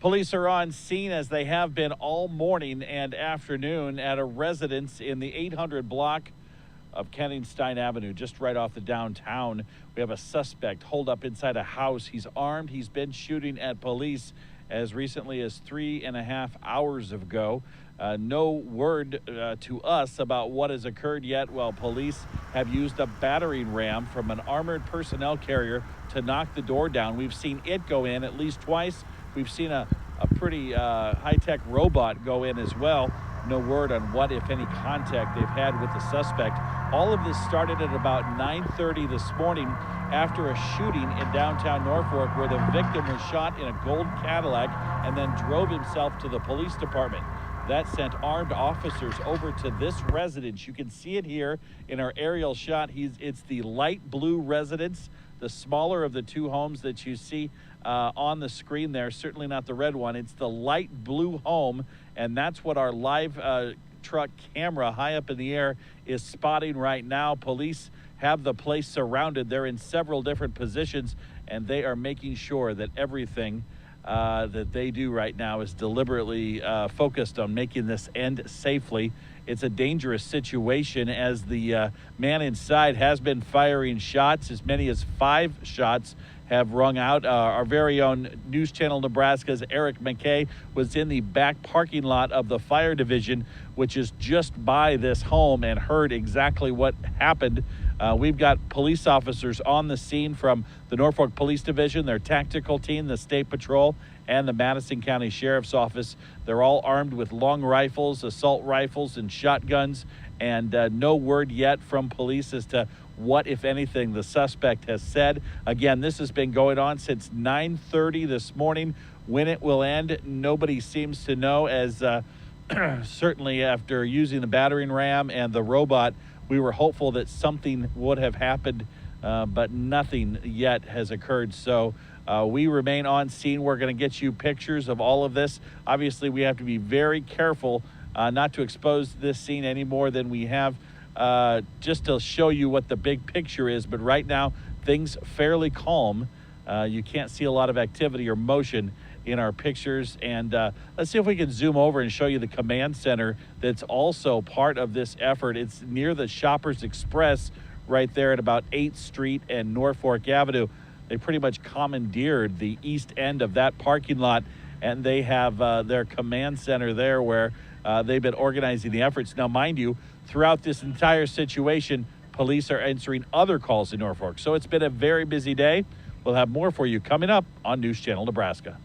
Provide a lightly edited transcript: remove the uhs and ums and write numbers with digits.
Police are on scene, as they have been all morning and afternoon, at a residence in the 800 block of Kenningstein Avenue, just right off the downtown. We have a suspect holed up inside a house. He's armed. He's been shooting at police as recently as 3.5 hours ago. No word to us about what has occurred yet, while police have used a battering ram from an armored personnel carrier to knock the door down. We've seen it go in at least twice. We've seen a pretty high-tech robot go in as well. No word on what, if any, contact they've had with the suspect. All of this started at about 9:30 this morning after a shooting in downtown Norfolk, where the victim was shot in a gold Cadillac and then drove himself to the police department. That sent armed officers over to this residence. You can see it here in our aerial shot. It's the light blue residence, the smaller of the two homes that you see on the screen there. Certainly not the red one. It's the light blue home, and that's what our live truck camera high up in the air is spotting right now. Police have the place surrounded. They're in several different positions, and they are making sure that everything that they do right now is deliberately focused on making this end safely. It's a dangerous situation, as the man inside has been firing shots. As many as 5 shots have rung out. Our very own News Channel Nebraska's Eric McKay was in the back parking lot of the fire division, which is just by this home, and heard exactly what happened. We've got police officers on the scene from the Norfolk Police Division, their tactical team, the State Patrol, and the Madison County Sheriff's Office. They're all armed with long rifles, assault rifles, and shotguns, and no word yet from police as to what, if anything, the suspect has said. Again, this has been going on since 9:30 this morning. When it will end, nobody seems to know, as certainly after using the battering ram and the robot, we were hopeful that something would have happened, but nothing yet has occurred. So we remain on scene. We're going to get you pictures of all of this. Obviously, we have to be very careful not to expose this scene any more than we have, just to show you what the big picture is. But right now, things fairly calm. You can't see a lot of activity or motion in our pictures. And let's see if we can zoom over and show you the command center that's also part of this effort. It's near the Shoppers Express right there at about 8th Street and Norfolk Avenue. They pretty much commandeered the east end of that parking lot, and they have their command center there, where they've been organizing the efforts. Now, mind you, throughout this entire situation, police are answering other calls in Norfolk. So it's been a very busy day. We'll have more for you coming up on News Channel Nebraska.